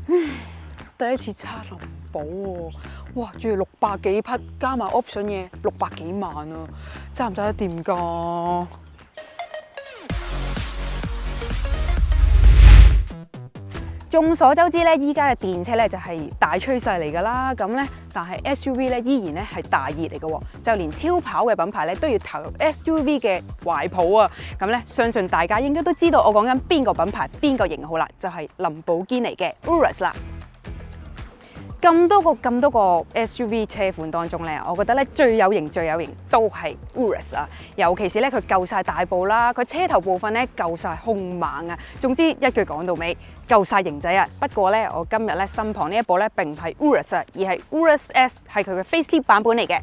第一次揸林寶喎，哇！仲要600幾匹，加埋 option 嘢600幾萬啊，揸唔揸得掂㗎？眾所周知咧，依家嘅電車咧就係大趨勢嚟㗎啦。咁咧，但係 SUV 咧依然咧係大熱嚟嘅喎，就連超跑嘅品牌咧都要投入 SUV 嘅懷抱啊！咁咧，相信大家應該都知道我講緊邊個品牌、邊個型號啦，就係林寶堅尼嘅 Urus 啦。咁多個 SUV 車款當中咧，我覺得咧最有型都係 Urus 啊！尤其是咧佢夠晒大部啦，佢車頭部分咧夠晒兇猛啊！總之一句講到尾，夠晒型仔啊！不過咧，我今日咧身旁呢一部咧並唔係 Urus 啊，而係 Urus S， 係佢嘅 facelift 版本嚟嘅。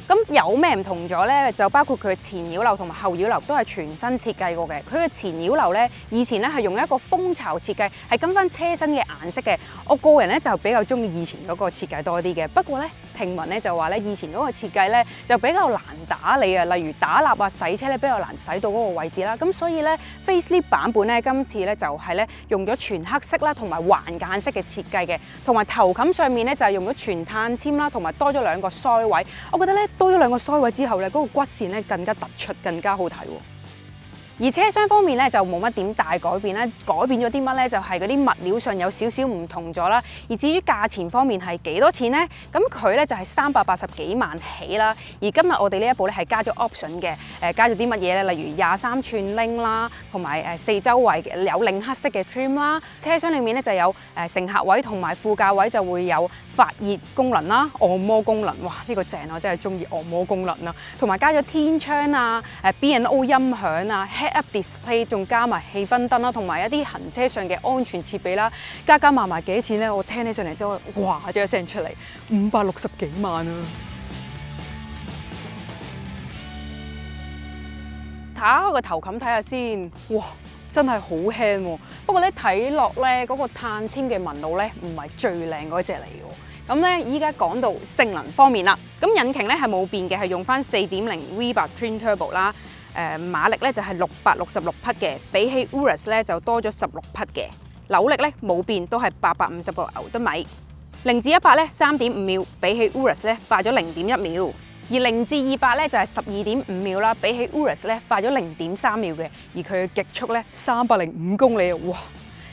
咁有咩唔同咗呢？就包括佢嘅前擾流同埋後擾流都係全新設計過嘅。佢嘅前擾流呢，以前咧係用一個蜂巢設計，係跟翻車身嘅顏色嘅。我個人咧就比較中意以前嗰個設計多啲嘅。不過咧，聽聞咧就話咧以前嗰個設計咧就比較難打理啊，例如打蠟啊、洗車咧比較難洗到嗰個位置啦。咁所以咧 facelift 版本咧今次咧就係咧用咗全黑色啦，同埋環間色嘅設計嘅，同埋頭冚上面咧就係用咗全碳纖啦，同埋多咗2個腮位。我覺得咧多咗2個腮位之後咧，嗰個骨線咧更加突出，更加好睇喎。而車廂方面咧就冇乜點大改變啦，改變咗啲乜咧？就係嗰啲物料上有少少唔同咗啦。而至於價錢方面係幾多錢呢？咁佢咧就係380幾萬起啦。而今日我哋呢一部咧係加咗 option 嘅，加咗啲乜嘢咧？例如23寸鈴啦，同埋四周圍有領黑色嘅 trim 啦。車廂裡面咧就有乘客位同埋副駕位就會有發熱功能啦、按摩功能。哇！呢個正，我真係中意按摩功能啊！同埋加咗天窗啊、B&O 音響啊、Head-up display， 仲加埋氣氛燈啦，同埋一啲行車上嘅安全設備啦，加埋幾錢咧？我聽起上嚟之後，哇！咗一聲出嚟，560幾萬啊！睇下個頭冚睇下先，哇！真係好輕喎。不過咧睇落咧嗰個碳纖嘅紋路咧唔係最靚嗰隻嚟嘅。咁咧依家講到性能方面啦，咁引擎咧係冇變嘅，係用翻 4.0 V8 Twin Turbo 啦。馬力咧就係666匹嘅，比起 Urus 咧就多咗16匹嘅。扭力咧冇變，都係850個牛頓米。0至100咧3.5秒，比起 Urus 咧快咗0.1秒。而0至200咧就係12.5秒啦，比起 Urus 咧快咗0.3秒嘅。而佢嘅極速咧305公里啊！哇，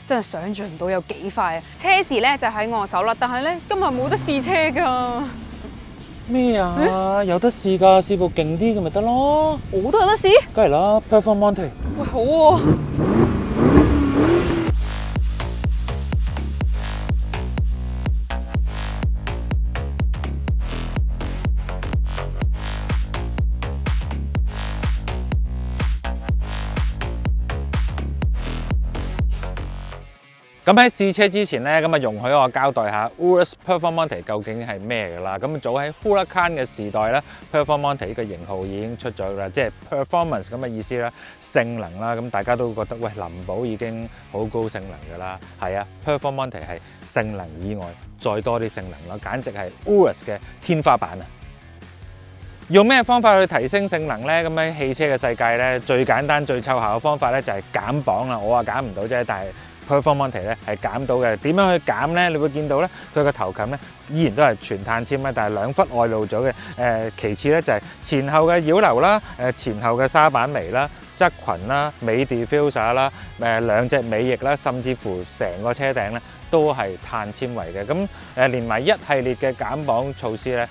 真係想像唔到有幾快啊！車匙咧就喺我手啦，但係咧今日冇得試車㗎。咩啊？有得試㗎，試部勁啲嘅咪得咯。我都有得試。梗係啦 ，Performante。喂，好喎。咁喺試車之前咧，咁啊容許我交代下 Urus Performante 究竟係咩嘅啦。咁早喺 Huracan 嘅時代咧 ，Performante 呢個型號已經出咗啦，即係 performance 咁嘅意思啦，性能啦。咁大家都覺得喂，林寶已經好高性能㗎啦。係啊 ，Performante 係性能以外再多啲性能啦，簡直係 Urus 嘅天花板啊！用咩方法去提升性能咧？咁喺汽車嘅世界咧，最簡單最奏效嘅方法咧就係減磅啦。我話減唔到啫，但係Performante 咧係減到嘅，點樣去減咧？你會見到咧，佢個頭冚咧依然都係全碳纖啦，但係2忽外露咗嘅。其次咧就係前後嘅擾流啦，前後嘅沙板眉啦、側裙啦、尾 diffuser 啦、2隻尾翼啦，甚至乎成個車頂咧都係碳纖維嘅。咁連埋一系列嘅減磅措施咧，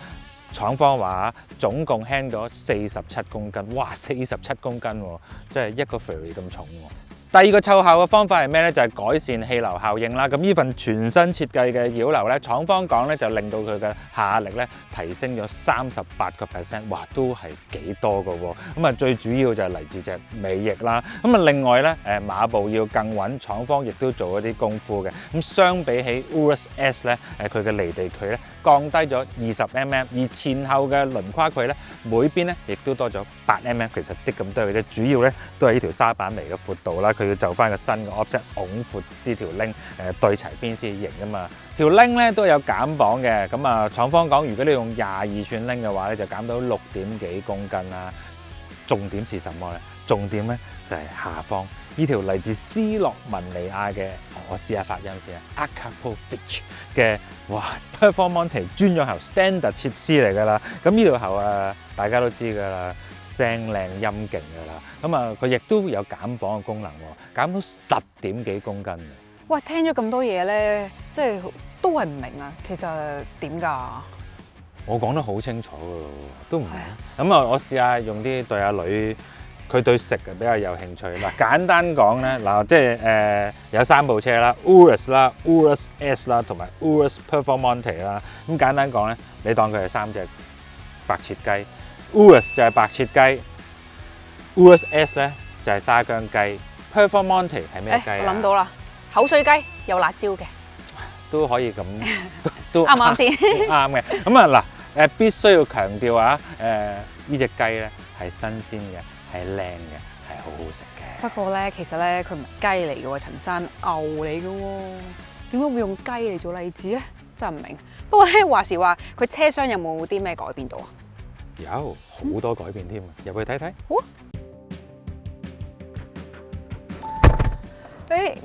廠方話總共輕咗47公斤。哇，47公斤喎，即係一個 Ferrari 咁重喎。第二個奏效嘅方法係咩咧？就係改善氣流效應啦。咁呢份全新設計嘅擾流咧，廠方講咧就令到佢嘅下壓力咧提升咗38%，哇，都係幾多㗎喎。咁啊，最主要就係嚟自隻尾翼啦。咁啊，另外咧馬步要更穩，廠方亦都做咗啲功夫嘅。咁相比起 Urus S 咧，佢嘅離地距咧降低咗20mm，而前後嘅輪跨距咧每邊咧亦都多咗8mm，其實啲咁多嘅啫。主要咧都係呢條沙板眉嘅闊度啦。佢佢要就翻個新嘅 option， 拱闊啲條 link， 對齊邊先型啊嘛。條 link 咧都有減磅嘅，咁啊廠方講，如果你用22寸 link 嘅話咧，就減到6點幾公斤啦。重點是什麼咧？重點咧就係下方呢條嚟自斯洛文尼亞嘅，我試下發音先啊 Akrapovic 嘅哇 Performante 專用喉 standard 設施嚟㗎啦。咁呢條喉啊，大家都知㗎啦，聲靚音勁㗎啦。咁啊，佢亦都有減磅嘅功能喎，減到10點幾公斤。喂，聽咗咁多嘢咧，即係都係唔明啊。其實點㗎？我講得好清楚㗎咯，都唔明。咁啊，我試下用啲對阿女，佢對食比較有興趣。嗱，簡單講咧，嗱，即係有3部車啦 ，Urus 啦、Urus S 啦，同埋 Urus Performante 啦。咁簡單講咧，你當佢係3隻白切雞 ，Urus 就係白切雞 ，Urus S 咧就係沙姜雞 ，Performante 係咩雞啊？我諗到啦，口水雞有辣椒嘅，都可以咁，都啱唔啱先？啱嘅。咁啊嗱，必須要強調啊，呢隻雞咧係新鮮嘅，係靚嘅，係好好食嘅。不過咧，其實咧佢唔係雞嚟嘅喎，陳生牛嚟嘅喎，點解會用雞嚟做例子咧？真係唔明。不過咧話時話，佢車廂有冇啲咩改變到啊？有好多改變添，入去睇睇。好啊！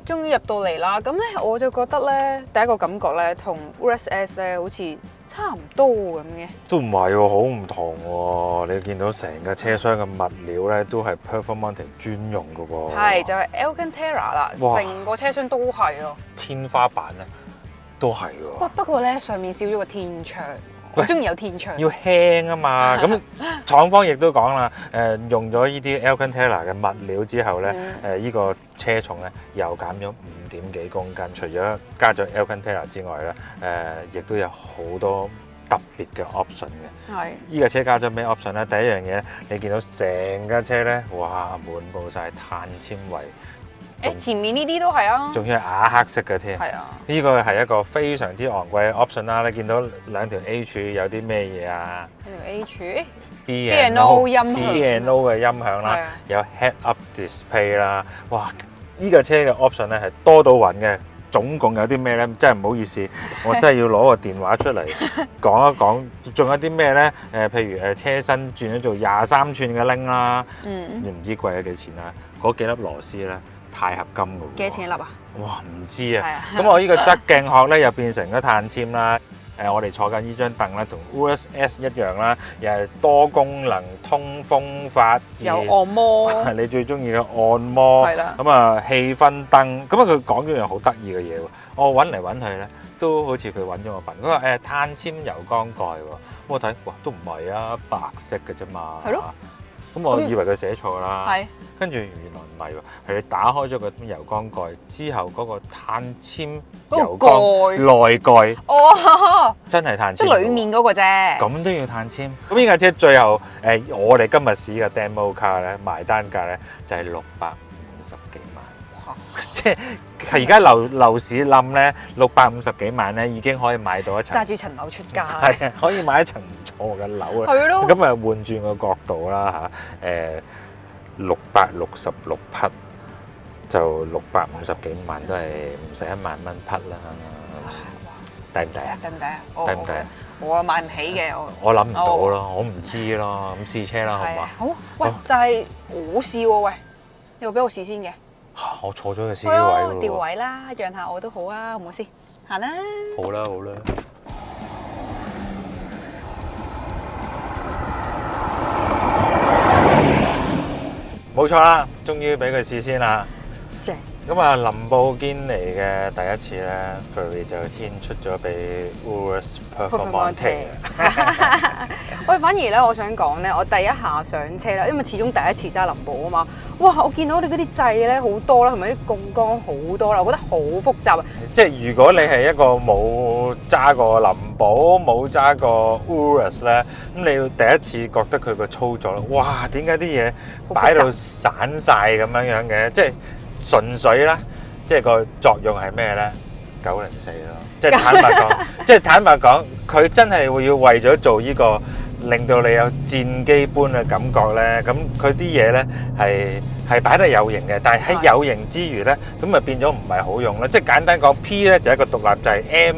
終於入到嚟啦，咁咧我就覺得咧，第一個感覺咧，同 Urus S 咧好似差唔多咁嘅。都唔係喎，好唔同喎。你見到成個車廂嘅物料咧，都係 Performante 專用嘅喎。係就係 Alcantara 啦，哇成個車廂都係咯。天花板咧都係喎。不過咧上面少咗個天窗，我中意有天窗。要輕啊嘛，咁廠方亦都講啦，用咗呢啲 Alcantara 嘅物料之後咧，呢個車重咧又減咗5點幾公斤。除咗加咗 Alcantara 之外咧，亦都有好多特別嘅 option 嘅。係。呢個車加咗咩 option 咧？第一樣嘢，你見到成架車咧，哇，滿佈晒碳纖維。前面呢啲都係啊，仲要係啞黑色嘅添。係啊，呢個係一個非常之昂貴嘅 option 啦。你見到兩條 A 柱有啲咩嘢啊？呢條 A 柱 B&O 音響 B&O 嘅音響啦，有 Head Up Display 啦。哇！呢架車嘅 option 咧係多到暈嘅。總共有啲咩咧？真係唔好意思，我真係要攞個電話出嚟講一講。仲有啲咩咧？譬如車身轉咗做23寸嘅鈴啦，唔知貴咗幾錢啦？嗰幾粒螺絲咧，鈦合金嘅喎。幾多錢一粒啊？哇，唔知啊。咁我呢個側鏡殼咧又變成咗碳纖啦。我哋坐緊呢張凳咧，同 Urus S 一樣啦，又係多功能通風發熱，有按摩，你最中意嘅按摩，係啦。咁啊氣氛燈，咁啊佢講咗樣好得意嘅嘢喎，我揾嚟揾去咧，都好似佢揾咗我笨。佢話碳纖油缸蓋喎，我睇哇都唔係啊，白色嘅啫嘛。係咯。咁我以為佢寫錯啦。係。跟住原來唔係喎，係你打開咗個油缸蓋之後，嗰個碳纖油缸內蓋，哦，真係碳纖，即係裡面嗰個啫。咁都要碳纖。咁呢架車最後我哋今日試嘅 demo car 咧，埋單價咧就係650幾萬。哇！即係而家樓市冧咧，650幾萬咧已經可以買到一層，揸住層樓出街。係啊，可以買一層唔錯嘅樓啊。係咯。咁啊換轉個角度啦嚇，666匹就650幾萬，都係唔使1萬蚊匹啦，抵唔抵啊？抵唔抵啊？抵唔抵啊？我買唔起嘅，我諗唔到咯，我唔知咯，咁試車啦，好嘛？好，喂，但係我試喎，喂，你會俾我試先嘅？我坐咗個司機位喎。調位啦，讓下我都好啊，好唔好先？行啦。好啦，好啦。冇錯啦，終於俾佢試先啦。正。咁啊，林布堅尼嘅第一次咧 Ferrari 就獻出咗俾 Urus Performante。喂，反而咧，我想講咧，我第一下上車啦，因為始終第一次揸林布啊嘛。哇！我見到你嗰啲掣咧好多啦，同埋啲槓桿好多啦，我覺得好複雜啊。即係如果你係一個冇揸過林布、冇揸過 Urus 咧，咁你要第一次覺得佢個操作咧，哇！點解啲嘢擺到散晒咁樣樣嘅？即係純粹啦，即係個作用係咩咧？904咯，即係坦白講，佢真係會要為咗做呢個令到你有戰機般嘅感覺咧，咁佢啲嘢咧係擺得有型嘅，但係喺有型之餘咧，咁咪變咗唔係好用啦。即係簡單講 ，P 咧就係一個獨立掣 ，M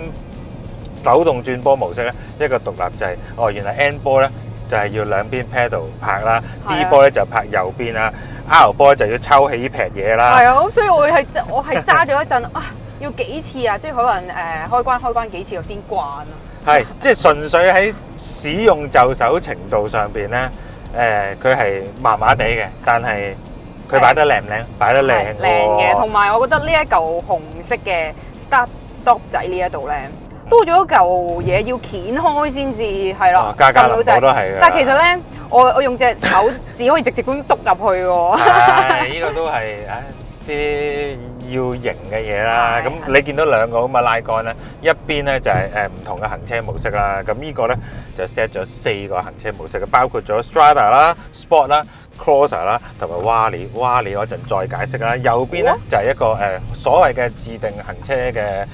手動轉波模式咧一個獨立掣。哦，原來 N 波咧就係要兩邊 pedal 拍啦，D 波咧就拍右邊啦，R 波就要抽起呢撇嘢啦。係啊，所以我係揸咗一陣啊，要幾次啊？即係可能開關幾次我先慣啊。係，即係純粹喺使用就手程度上邊咧，佢係麻麻地嘅，但係佢擺得靚唔靚？擺得靚嘅，同埋我覺得呢一嚿紅色嘅 stop 仔呢一度咧，多咗一嚿嘢要掀開先至係咯，加林寶都係嘅。但係其實咧，我用隻手指可以直接咁篤入去喎。係，呢個都係啲要型嘅嘢啦。咁你見到兩個咁嘅拉桿咧，一邊咧就係唔同嘅行車模式啦。咁呢個咧就 set 咗4個行車模式嘅，包括咗 Strada 啦、Sport 啦、Crosser 啦，同埋 Wally 嗰陣再解釋啦。右邊咧就係一個所謂嘅自定行車嘅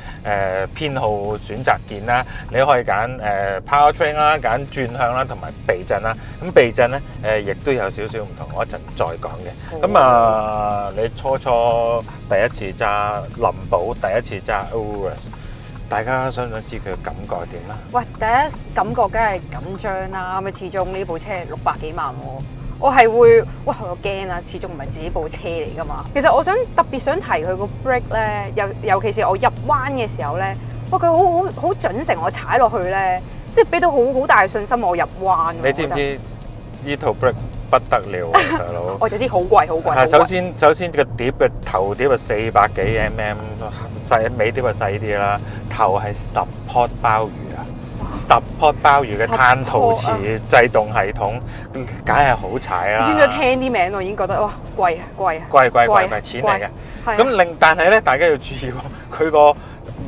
編號選擇鍵啦。你可以揀Powertrain 啦、揀轉向啦，同埋避震啦。咁避震咧亦都有少少唔同，我一陣再講嘅。咁你初第一次揸林寶，第一次揸 Urus， 大家想唔想知佢嘅感覺係點啊？喂，第一感覺梗係緊張啦，咪始終呢部車600幾萬喎。我係會，哇！我驚啦，始終唔係自己部車嚟噶嘛。其實我特別想提佢個 brake 咧，尤其是我入彎嘅時候咧，哇！佢好準成，我踩落去咧，即係俾到好大信心我入彎。你知唔知呢套 brake 不得了啊，大佬？我就知好貴。係首先個碟嘅頭碟係400幾 mm， 細尾碟係細啲啦，頭係10 pot 鮑魚啊！10 pot 鮑魚嘅碳陶瓷制動系統，梗係好踩啦！你知唔知聽啲名我已經覺得哇貴啊！貴錢嚟嘅。咁但係咧，大家要注意喎，佢個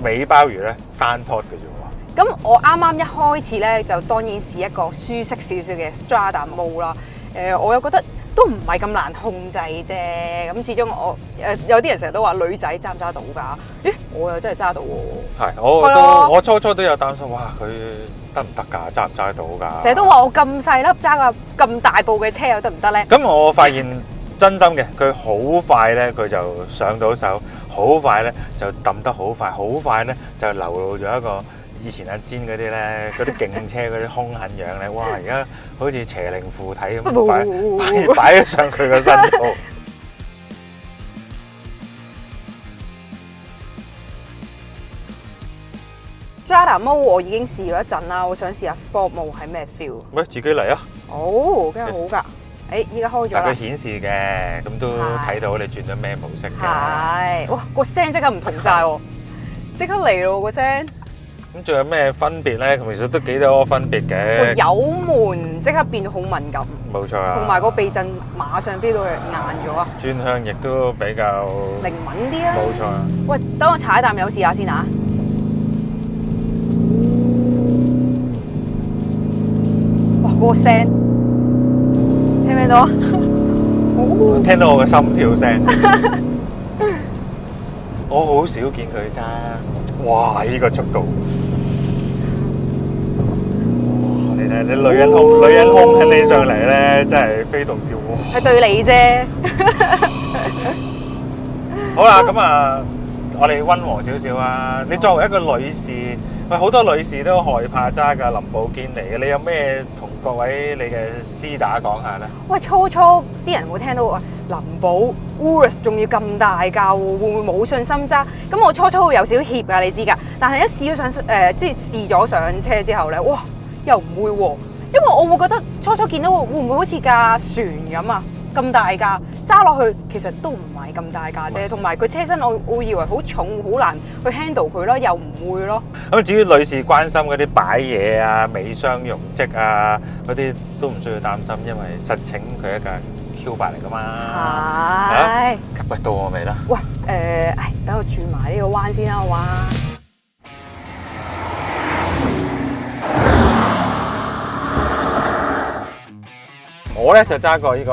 尾鮑魚咧單 pot 嘅啫喎。咁我啱啱一開始咧就當然試一個舒適少少嘅 Strada Mode 啦。我又覺得都唔係咁難控制啫。咁始終有啲人成日都話女仔揸唔揸到㗎？咦，我又真係揸到喎。係，我初都有擔心，哇！佢得唔得㗎？揸唔揸到㗎？成日都話我咁細粒揸個咁大部嘅車又得唔得咧？咁我發現真心嘅，佢好快咧，佢就上到手，好快咧就揼得好快，好快咧就流露咗一個以前阿煎嗰啲咧，嗰啲勁車嗰啲兇狠樣咧，哇！而家好似邪靈附體咁擺咗上佢個身度。Strada Mode 我已經試咗一陣啦，我想試下 Sport Mode 係咩 feel？喂，自己嚟啊！哦，梗係好㗎。依家開咗啦。但佢顯示嘅，咁都睇到你轉咗咩模式嘅。係，哇！個聲即刻唔同晒喎，即刻嚟咯個聲。咁仲有咩分別咧？其實都幾多分別嘅。個油門即刻變到好敏感。冇錯啊。同埋個避震馬上飆到佢硬咗啊！轉向亦都比較靈敏啲啊！冇錯啊。喂，等我踩一啖油試下先啊！哇！嗰個聲聽唔聽到啊？聽到我嘅心跳聲。我好少見佢揸，哇！呢個速度，哇！你睇你女人胸起你上嚟咧，真係非同小可。係對你啫。好啦，咁啊，我哋溫和少少啊。你作為一個女士，喂，好多女士都害怕揸架林寶堅尼嘅，你有咩同各位你嘅絲打講下咧？喂，初啲人會聽到話林寶 Urus 仲要咁大架喎，會唔會冇信心揸？咁我初會有少少怯㗎，你知㗎。但係一試咗上即係試咗上車之後咧，哇，又唔會喎，因為我會覺得初見到會唔會好似架船咁啊？咁大架揸落去其實都唔係咁大架啫，同埋佢車身我以為好重好難去 handle 佢咯，又唔會咯。咁至於女士關心嗰啲擺嘢啊、尾箱容積啊嗰啲都唔需要擔心，因為實情佢一架 Q8嚟噶嘛。係。喂，到我未啦？喂，等我轉埋呢個彎先啦，好嘛？我咧就揸過呢個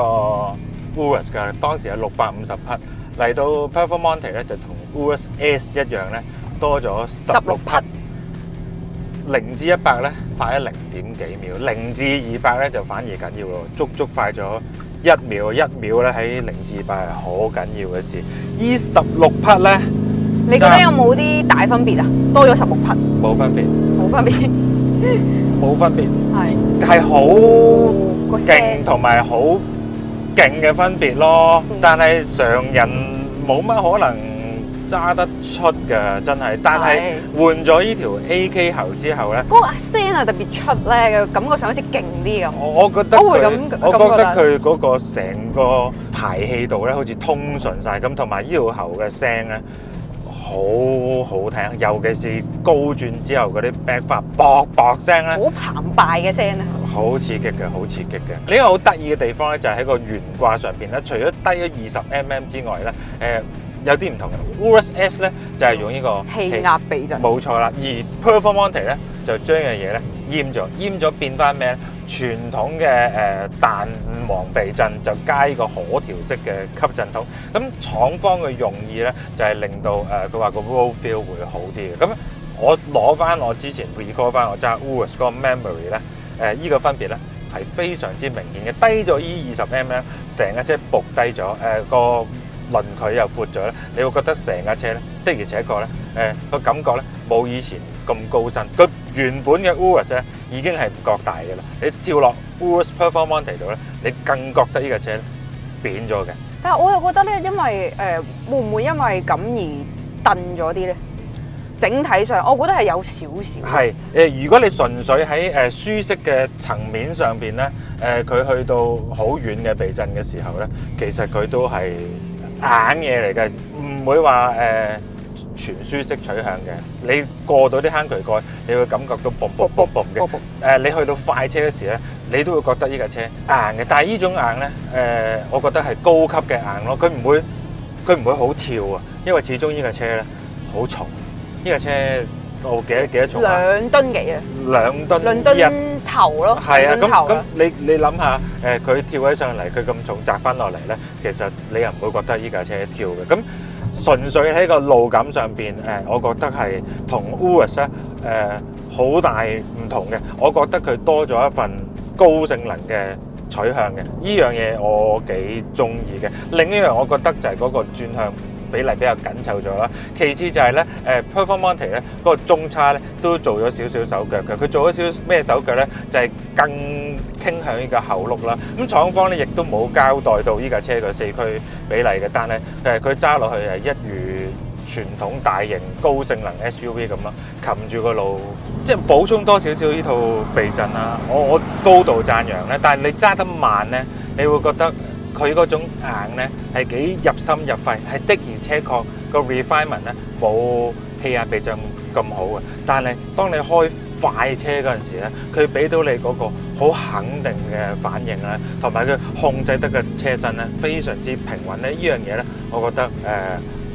Urus 㗎，當時係650匹，嚟到 Performante 咧就同 Urus S 一樣咧，多咗16匹。0至100咧快咗0點幾秒，0至200咧就反而緊要咯，足快咗1秒，1秒咧喺0至200係好緊要嘅事。依16匹咧，你覺得有冇啲大分別啊？多咗16匹？冇分別，冇分別，冇分別，係好個勁同埋好勁嘅分別咯。但係常人冇乜可能揸得出㗎，真係。但係換咗呢條 AK 喉之後咧，嗰個聲係特別出咧，感覺上好似勁啲咁。我覺得我會咁我覺得佢嗰個成個排氣度咧，好似通順晒咁，同埋呢條喉嘅聲咧好好聽，尤其是高轉之後嗰啲 backfire 啵啵聲咧，好澎湃嘅聲啊！好刺激嘅，好刺激嘅。呢個好得意嘅地方咧，就係喺個懸掛上邊咧，除咗低咗20mm之外咧，有啲唔同嘅。Urus S 咧就係用呢個氣壓避震，冇錯啦。而 Performante 咧就將樣嘢咧閹咗變翻咩咧？傳統嘅彈簧避震就加呢個可調式嘅吸震筒。咁廠方嘅用意咧就係令到佢話個 roll feel 會好啲嘅。咁我攞翻我之前 record 翻我揸 Urus 嗰個 memory 咧，依個分別咧係非常之明顯嘅，低咗依20mm，成架車伏低咗，個輪距又闊咗咧，你會覺得成架車咧的而且確咧，個感覺咧冇以前咁高身。佢原本嘅 Urus 咧已經係唔覺大嘅啦，你跳落 Urus Performante 度咧，你更覺得呢架車咧扁咗嘅。但係我又覺得咧，因為會唔會因為咁而頓咗啲咧？整體上，我覺得係有少少。係如果你純粹喺舒適嘅層面上邊咧，佢去到好遠嘅避震嘅時候咧，其實佢都係硬嘢嚟嘅，唔會話全舒適取向嘅。你過到啲坑渠蓋，你會感覺到嘣嘣嘣嘣嘅。你去到快車嘅時咧，你都會覺得呢架車硬嘅。但係呢種硬咧，我覺得係高級嘅硬咯。佢唔會好跳啊，因為始終呢架車咧好重。呢架車我幾多重啊？2噸幾啊？2噸2噸頭咯。係啊，咁你諗下，佢跳起上嚟，佢咁重擲翻落嚟咧，其實你又唔會覺得呢架車跳嘅。咁純粹喺個路感上邊，我覺得係同 Urus 咧好大唔同嘅。我覺得佢多咗一份高性能嘅取向嘅，呢樣嘢我幾中意嘅。另一樣我覺得就係嗰個轉向比例比較緊湊咗啦。其次就係咧，Performante 咧嗰個中叉咧都做咗少少手腳嘅。佢做咗少少咩手腳咧？就係更傾向呢個後轆啦。咁廠方咧亦都冇交代到呢架車個4驅比例嘅，但係佢揸落去係一如傳統大型高性能 SUV 咁咯，擒住個路，即係補充多少少呢套避震啦。我高度讚揚咧，但係你揸得慢咧，你會覺得佢嗰種硬咧係幾入心入肺，係的而且確個 refinement 咧冇氣壓避震咁好嘅。但係當你開快車嗰陣時咧，佢俾到你嗰個好肯定嘅反應咧，同埋佢控制得嘅車身咧非常之平穩咧。呢樣嘢咧，我覺得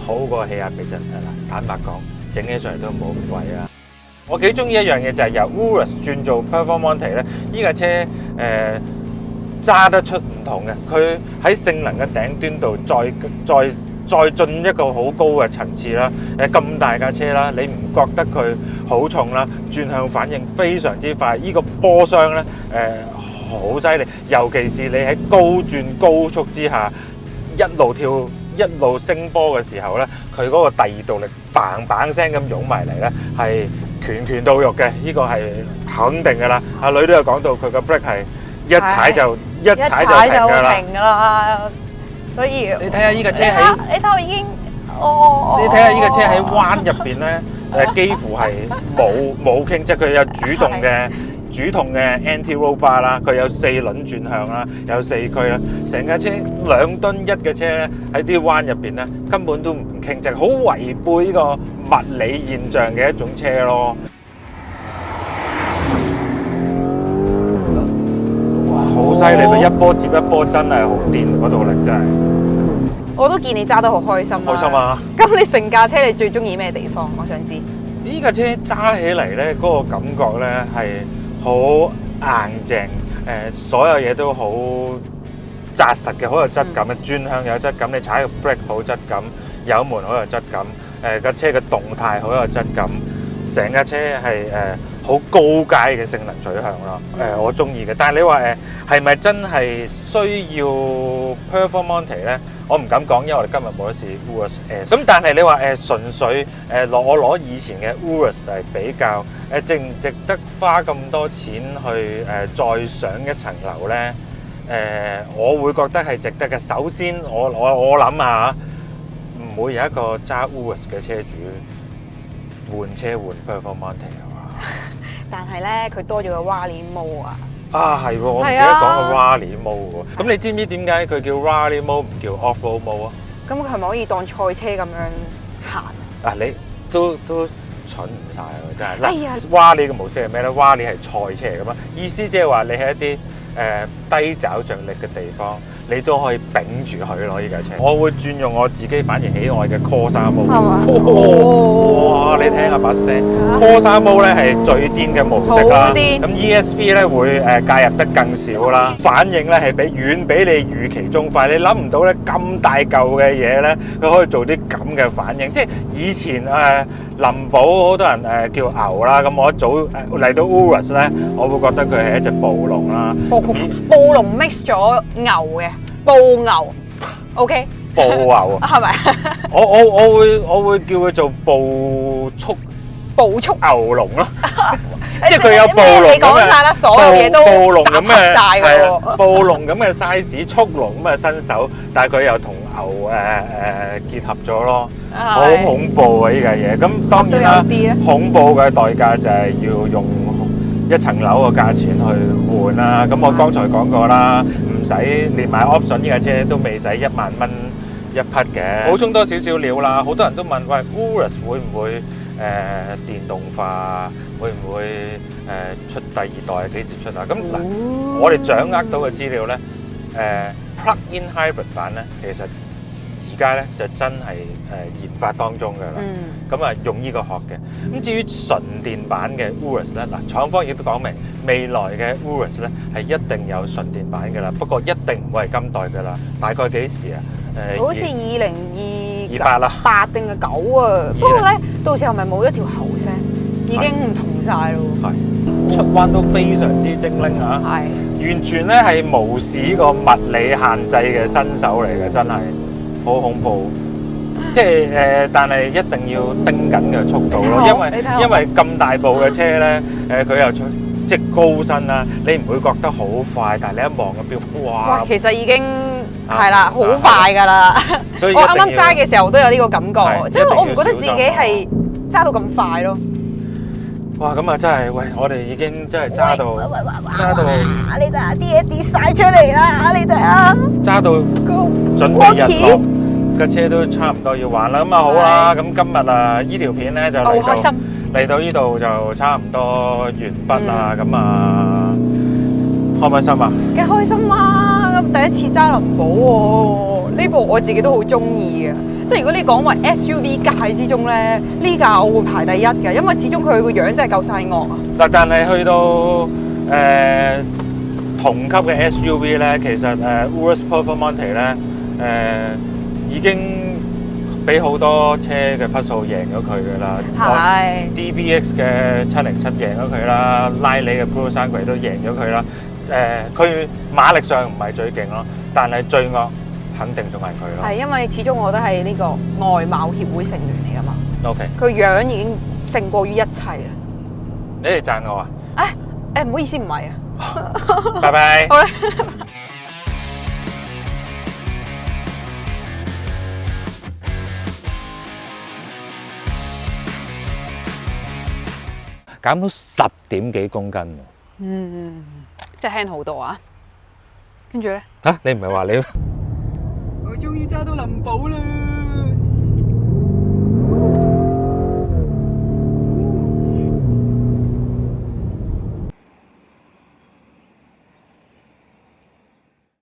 好過氣壓避震係啦。坦白講，整起上嚟都冇咁貴啊！我幾中意一樣嘢就係由 Urus 轉做 Performante 咧，呢架車揸得出唔同嘅，佢喺性能嘅頂端度再進一個好高嘅層次啦。咁大架車啦，你唔覺得佢好重啦？轉向反應非常之快，呢個波箱咧好犀利，尤其是你喺高轉高速之下一路跳一路升波嘅時候咧，佢嗰個第二動力嘭嘭聲咁湧埋嚟咧，係拳拳到肉嘅，呢個係肯定噶啦。阿女都有講到佢個 brake 係一踩就停㗎啦。所以你睇下呢架車喺，你睇我已經，你睇下呢架車喺彎入邊咧，幾乎係冇傾側，佢有主動嘅 anti-roll bar 啦，佢有4輪轉向啦，有4驅啦，成架車2噸1嘅車咧喺啲彎入邊咧根本都唔傾側，好違背呢個物理現象嘅一種車咯。好犀利，佢一波接一波，真係好癲，嗰動力真係。我都見你揸得好開心啊！開心啊！咁你成架車你最中意咩地方？我想知。呢架車揸起嚟咧，嗰個感覺咧係好硬淨，所有嘢都好紮實嘅，好有質感嘅。轉向有質感，你踩個 brake 好質感，油門好有質感，架車嘅動態好有質感，成架車係好高階嘅性能取向咯。我中意嘅。但係你話係咪真係需要 Performante 咧？我唔敢講，因為我哋今日冇得試 Urus S。咁但係你話純粹我攞以前嘅 Urus 嚟比較，值唔值得花咁多錢去再上一層樓咧？我會覺得係值得嘅。首先我諗下，唔會有一個揸 Urus 嘅車主換車換 Performante 係嘛？但係咧，佢多咗個 Rally Mode 啊！係喎，我唔記得講個 Rally Mode 喎。咁你知唔知點解佢叫 Rally Mode 唔叫 Off-Road Mode 啊？咁佢係咪可以當賽車咁樣行？你都蠢唔晒喎，真係。哎呀，Rally 嘅模式係咩咧？Rally 係賽車嚟噶嘛，意思即係話你喺一啲低爪着力嘅地方，你都可以頂住佢咯。呢架車，我會轉用我自己反而喜愛嘅 Corsa Mode。係嘛？哇！你聽下把聲，Corsa Mode 咧係最癲嘅模式啦。咁 ESP 咧會介入得更少啦，反應咧係遠比你預期中快。你諗唔到咧咁大嚿嘅嘢咧，佢可以做啲咁嘅反應。即係以前林寶好多人叫牛啦，咁我一早嚟到 Urus 咧，我會覺得佢係一隻暴龍啦。暴龍 mix 咗牛嘅暴牛 ，OK？ 暴牛係咪？我會叫佢做暴速牛龍咯。即係佢有暴龍咁嘅，你講晒啦，所有嘢都暴龍咁嘅，係喎，暴龍咁嘅 size， 速龍咁嘅身手，但係佢又同牛結合咗咯，好恐怖啊！呢架嘢，咁當然啦，恐怖嘅代價就係要用一層樓嘅價錢去換啦。咁我剛才講過啦，唔使連埋 option 呢架車都未使1萬蚊一匹嘅。補充多少少料啦，好多人都問喂 Urus 會唔會電動化？會唔會出第二代？幾時出啊？咁嗱，我哋掌握到嘅資料咧，plug-in hybrid 版咧，其實而家咧就真係研發當中㗎啦。咁用呢個殼嘅。咁至於純電版嘅 Urus 咧，嗱，廠方亦都講明未來嘅 Urus 咧係一定有純電版㗎啦，不過一定唔會係今代㗎啦。大概幾時啊？好似2028啦，8定係9啊。不過咧，到時候咪冇一條喉聲，已經唔同晒咯。係出彎都非常之精靈啊！係完全咧係無視呢個物理限制嘅新手嚟嘅，真係好恐怖。即係但係一定要盯緊嘅速度咯，因為咁大部嘅車咧，佢又即係高身啦，你唔會覺得好快，但係你一望個錶，哇！其實已經係啦，好快㗎啦。我啱啱揸嘅時候都有呢個感覺，即係我唔覺得自己係揸到咁快咯。哇！咁啊真係，喂，我哋已經真係揸到，你睇下啲嘢跌晒出嚟啦！你睇下，揸到準備日落，架車都差唔多要還啦。咁啊好啦，咁今日啊呢條片咧就嚟到呢度就差唔多完畢啦。咁啊開唔開心啊？幾開心啦！咁第一次揸林寶喎，呢部我自己都好中意嘅。即係如果你講話 SUV 界之中咧，呢架我會排第一嘅，因為始終佢個樣真係夠晒惡啊！但係去到同級嘅 SUV 咧，其實Urus Performante 咧已經俾好多車嘅匹數贏咗佢㗎啦。係 DBX 嘅707贏咗佢啦，拉里嘅 Purosangue 都贏咗佢啦。佢馬力上唔係最勁咯，但係最惡肯定仲係佢咯。係因為始終我都係呢個外貌協會成員嚟㗎嘛。OK。佢樣已經勝過於一切啦。你哋讚我啊？唔好意思，唔係啊。拜拜。好啦。減到10點幾公斤喎。即係輕好多啊！跟住咧，你唔係話你？我終於揸到林寶啦！